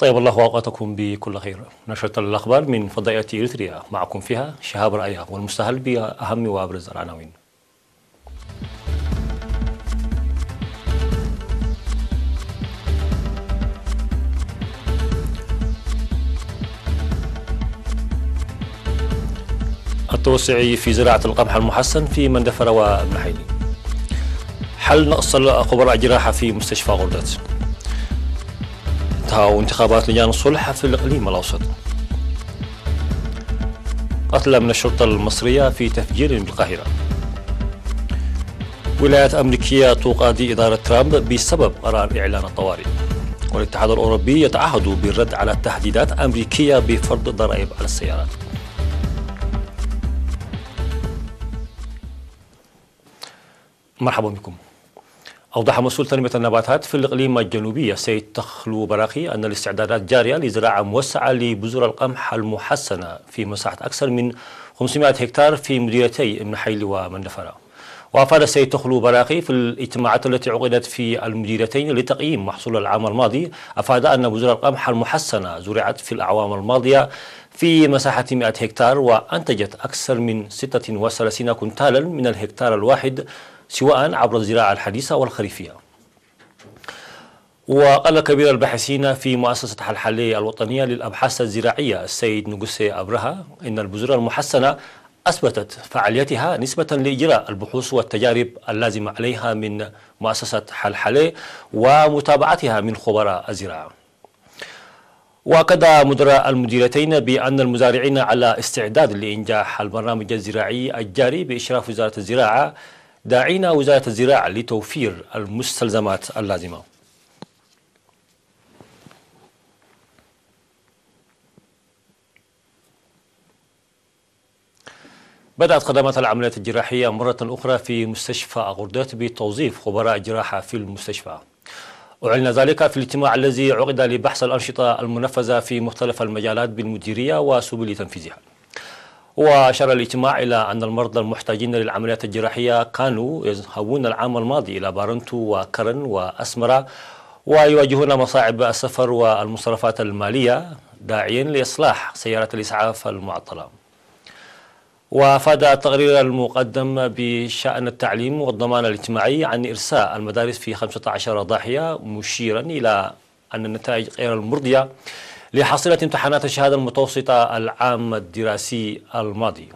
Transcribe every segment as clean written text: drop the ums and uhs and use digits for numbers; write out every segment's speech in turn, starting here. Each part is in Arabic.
طيب الله أوقاتكم بكل خير. نشرة الأخبار من فضائية إريتريا، معكم فيها شهاب رأيه والمستهل بأهم وأبرز العناوين. التوسع في زراعة القمح المحسن في مندفر وابن حيلي. حل نقص خبراء الجراحة في مستشفى غردة. انتهاء انتخابات لجان الصلح في الإقليم الأوسط. قتلى من الشرطة المصرية في تفجير بالقاهرة. ولايات أمريكية تقاضي إدارة ترامب بسبب قرار إعلان الطوارئ. والاتحاد الأوروبي يتعهد بالرد على تهديدات أمريكية بفرض ضرائب على السيارات. مرحبا بكم. أوضح مسؤول تنمية النباتات في الإقليم الجنوبي السيد تخلو براخي أن الاستعدادات جارية لزراعة موسعة لبذور القمح المحسنة في مساحة أكثر من 500 هكتار في مديريتي ابن حيلي ومندفرة. وأفاد السيد تخلو براخي في الاجتماعات التي عقدت في المديريتين لتقييم محصول العام الماضي، أفاد أن بذور القمح المحسنة زرعت في الأعوام الماضية في مساحة 100 هكتار وأنتجت أكثر من 36 كنتالا من الهكتار الواحد، سواء عبر الزراعة الحديثة والخريفية. وقال كبير الباحثين في مؤسسة حلحلي الوطنية للأبحاث الزراعية السيد نجوسي أبرهة إن البذور المحسنة أثبتت فعاليتها نسبة لإجراء البحوث والتجارب اللازمة عليها من مؤسسة حلحلي ومتابعتها من خبراء الزراعة. وأكد مدراء المديريتين بأن المزارعين على استعداد لإنجاح البرنامج الزراعي الجاري بإشراف وزارة الزراعة، داعين وزارة الزراعة لتوفير المستلزمات اللازمة. بدأت خدمات العمليات الجراحية مرة أخرى في مستشفى غردات بتوظيف خبراء جراحة في المستشفى. أعلن ذلك في الاجتماع الذي عقد لبحث الأنشطة المنفذة في مختلف المجالات بالمديرية وسبل تنفيذها. وأشار الاجتماع إلى أن المرضى المحتاجين للعمليات الجراحية كانوا يذهبون العام الماضي إلى بارنتو وكرن وأسمرة ويواجهون مصاعب السفر والمصرفات المالية، داعيا لإصلاح سيارة الإسعاف المعطلة. وأفاد التقرير المقدم بشأن التعليم والضمان الاجتماعي عن إرساء المدارس في 15 ضاحية، مشيرا إلى أن النتائج غير المرضية لحصيلة امتحانات الشهادة المتوسطة العام الدراسي الماضي.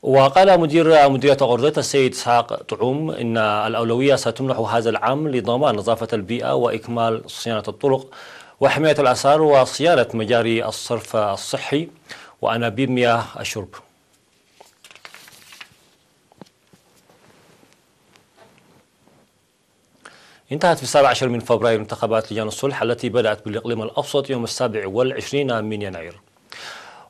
وقال مديرية غردة السيد إسحاق طعوم إن الأولوية ستمنح هذا العام لضمان نظافة البيئة وإكمال صيانة الطرق وحماية الآثار وصيانة مجاري الصرف الصحي وأنابيب مياه الشرب. انتهت في 17 من فبراير انتخابات لجان الصلح التي بدأت بالإقليم الأوسط يوم 27 من يناير.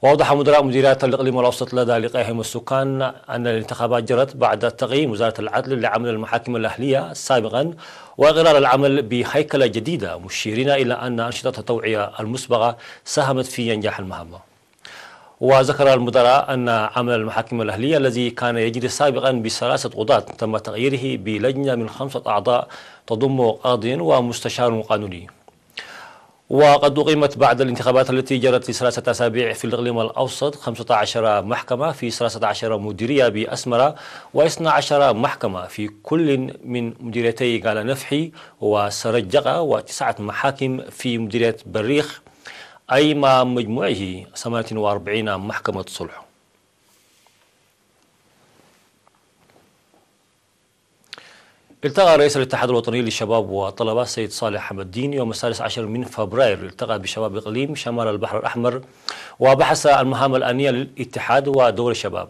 وأوضح مدراء مديريات الإقليم الأوسط لدى لقائهم السكان أن الانتخابات جرت بعد تقييم وزارة العدل لعمل المحاكم الأهلية سابقا وإقرار العمل بهيكلة جديدة، مشيرين إلى أن أنشطة التوعية المسبقة ساهمت في إنجاح المهمة. وذكر المدراء أن عمل المحاكم الأهلية الذي كان يجري سابقا بثلاثة قضاة تم تغييره بلجنة من 5 أعضاء تضم قاضي ومستشار قانوني. وقد أقيمت بعد الانتخابات التي جرت ل3 أسابيع في الإقليم الأوسط 15 محكمة في 13 مديرية بأسمرة و12 محكمة في كل من مديريتي قال نفحي وسرجقة و9 محاكم في مديرية بريخ، أي مع مجموعه 48 محكمة صلح. التقى رئيس الاتحاد الوطني للشباب والطلبة السيد صالح حمد الدين يوم 16 من فبراير، التقى بشباب إقليم شمال البحر الأحمر وبحث المهام الآنية للاتحاد ودور الشباب.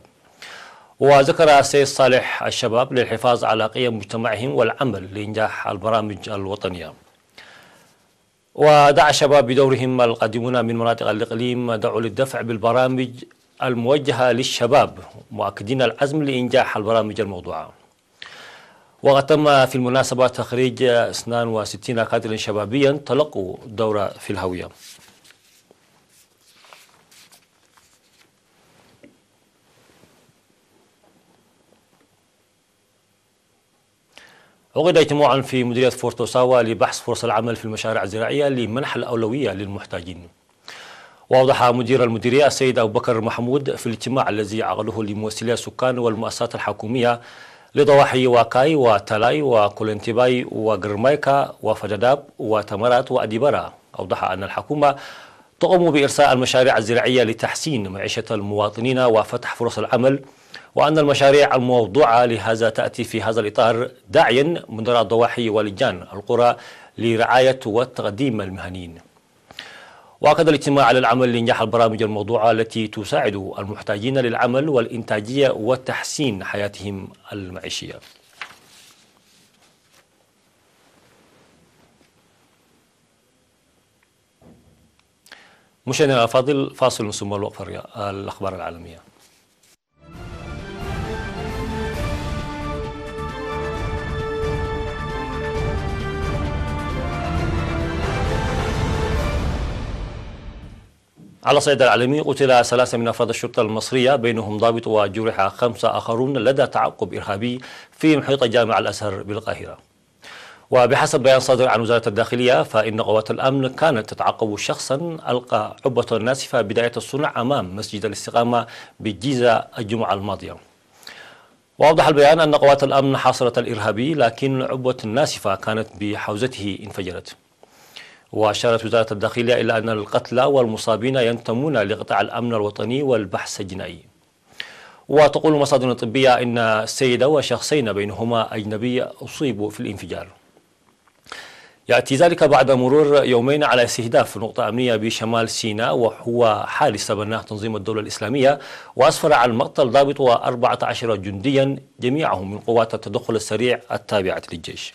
وذكر السيد صالح الشباب للحفاظ على قيم مجتمعهم والعمل لإنجاح البرامج الوطنية. ودعا الشباب بدورهم القادمون من مناطق الإقليم دعوا للدفع بالبرامج الموجهة للشباب، مؤكدين العزم لإنجاح البرامج الموضوعة. وقد تم في المناسبة تخريج 62 كادرا شبابيا تلقوا دورة في الهوية. عقد اجتماع في مديرية فورتوساوا لبحث فرص العمل في المشاريع الزراعية لمنح الأولوية للمحتاجين. وأوضح مدير المديرية السيد أبو بكر محمود في الاجتماع الذي عقده لممثلي السكان والمؤسسات الحكومية لضواحي واكاي وتالاي وكولنتيباي وغرمايكا وفجداب وتمرات وأديبرا. أوضح أن الحكومة تقوم بإرساء المشاريع الزراعية لتحسين معيشة المواطنين وفتح فرص العمل، وأن المشاريع الموضوعة لهذا تأتي في هذا الإطار، داعيا مدراء الضواحي ولجان القرى لرعاية وتقديم المهنيين. وأكد الاجتماع على العمل لإنجاح البرامج الموضوعة التي تساعد المحتاجين للعمل والإنتاجية وتحسين حياتهم المعيشية. مشاهدينا الأفاضل، فاصل ثم الوقفة الأخبار العالمية. على الصعيد العالمي، قتل 3 من أفراد الشرطة المصرية بينهم ضابط وجرح 5 آخرون لدى تعقب إرهابي في محيط جامع الأزهر بالقاهرة. وبحسب بيان صادر عن وزارة الداخلية، فإن قوات الأمن كانت تتعقب شخصا ألقى عبة ناسفة بداية الصنع أمام مسجد الاستقامة بالجيزة الجمعة الماضية. وأوضح البيان أن قوات الأمن حاصرت الإرهابي، لكن عبة ناسفة كانت بحوزته انفجرت. وأشارت وزارة الداخلية إلى أن القتلى والمصابين ينتمون لقطاع الأمن الوطني والبحث الجنائي. وتقول مصادر طبية إن السيدة وشخصين بينهما أجنبي أصيبوا في الانفجار. يأتي ذلك بعد مرور يومين على استهداف نقطة أمنية بشمال سيناء، وهو حادث تبناه تنظيم الدولة الإسلامية، وأسفر عن مقتل ضابط و14 جنديا جميعهم من قوات التدخل السريع التابعة للجيش.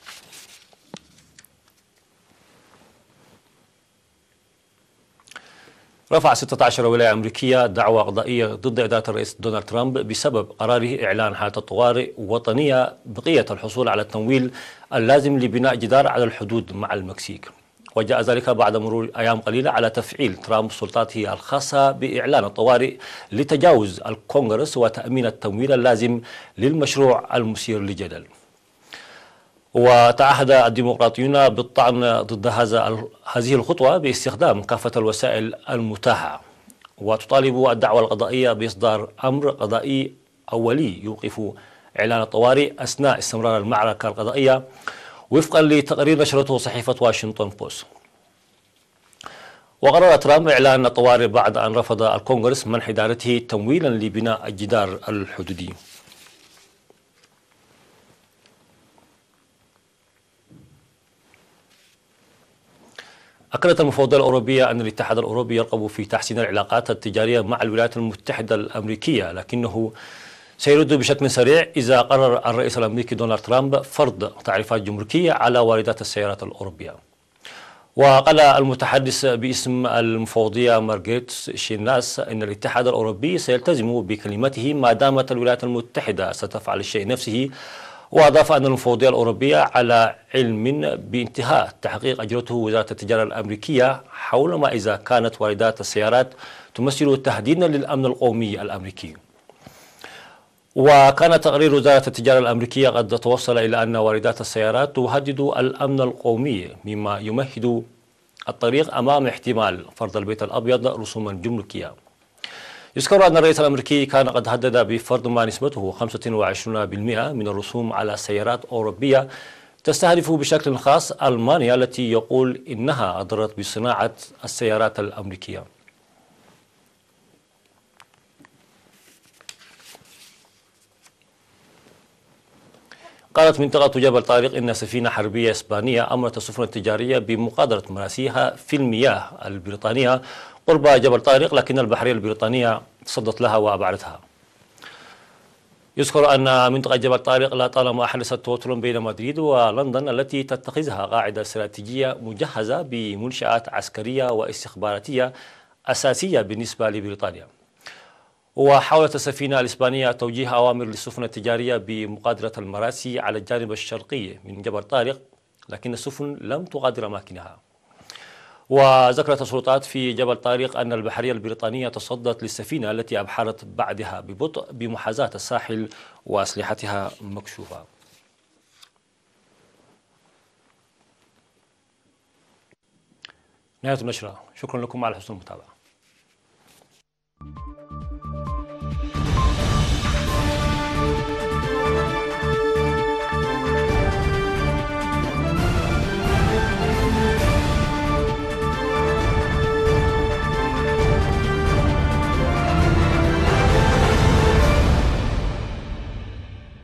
رفع 16 ولاية أمريكية دعوى قضائية ضد إدارة الرئيس دونالد ترامب بسبب قراره إعلان حالة الطوارئ وطنية بقية الحصول على التمويل اللازم لبناء جدار على الحدود مع المكسيك. وجاء ذلك بعد مرور أيام قليلة على تفعيل ترامب سلطاته الخاصة بإعلان الطوارئ لتجاوز الكونغرس وتأمين التمويل اللازم للمشروع المثير للجدل. وتعهد الديمقراطيون بالطعن ضد هذه الخطوة باستخدام كافة الوسائل المتاحة. وتطالب الدعوة القضائية بإصدار أمر قضائي أولي يوقف إعلان الطوارئ أثناء استمرار المعركة القضائية، وفقا لتقرير نشرته صحيفة واشنطن بوست. وقرر ترامب إعلان الطوارئ بعد أن رفض الكونغرس منح إدارته تمويلا لبناء الجدار الحدودي. أكدت المفوضية الأوروبية أن الاتحاد الأوروبي يرغب في تحسين العلاقات التجارية مع الولايات المتحدة الأمريكية، لكنه سيرد بشكل سريع إذا قرر الرئيس الأمريكي دونالد ترامب فرض تعريفات جمركية على واردات السيارات الأوروبية. وقال المتحدث باسم المفوضية مارغريت شينلاس أن الاتحاد الأوروبي سيلتزم بكلمته ما دامت الولايات المتحدة ستفعل الشيء نفسه. وأضاف أن المفوضية الأوروبية على علم بانتهاء تحقيق أجرته وزارة التجارة الأمريكية حول ما إذا كانت واردات السيارات تمثل تهديدا للأمن القومي الأمريكي. وكان تقرير وزارة التجارة الأمريكية قد توصل إلى أن واردات السيارات تهدد الأمن القومي، مما يمهد الطريق أمام احتمال فرض البيت الأبيض رسوما جمركية. يذكر أن الرئيس الأمريكي كان قد هدد بفرض ما نسبته 25% من الرسوم على سيارات أوروبية تستهدف بشكل خاص ألمانيا، التي يقول إنها أضرت بصناعة السيارات الأمريكية. قالت منطقة جبل طارق إن سفينة حربية إسبانية أمرت السفن التجارية بمغادرة مراسيها في المياه البريطانية قرب جبل طارق، لكن البحرية البريطانية تصدت لها وأبعدتها. يذكر أن منطقة جبل طارق لا طالما حدثت توتر بين مدريد ولندن التي تتخذها قاعدة استراتيجية مجهزة بمنشآت عسكرية واستخباراتية أساسية بالنسبة لبريطانيا. وحاولت السفينة الإسبانية توجيه أوامر للسفن التجارية بمغادرة المراسي على الجانب الشرقي من جبل طارق، لكن السفن لم تغادر أماكنها. وذكرت السلطات في جبل طارق أن البحرية البريطانية تصدت للسفينة التي أبحرت بعدها ببطء بمحاذاة الساحل وأسلحتها مكشوفة. نهاية النشرة، شكرا لكم على حسن المتابعة.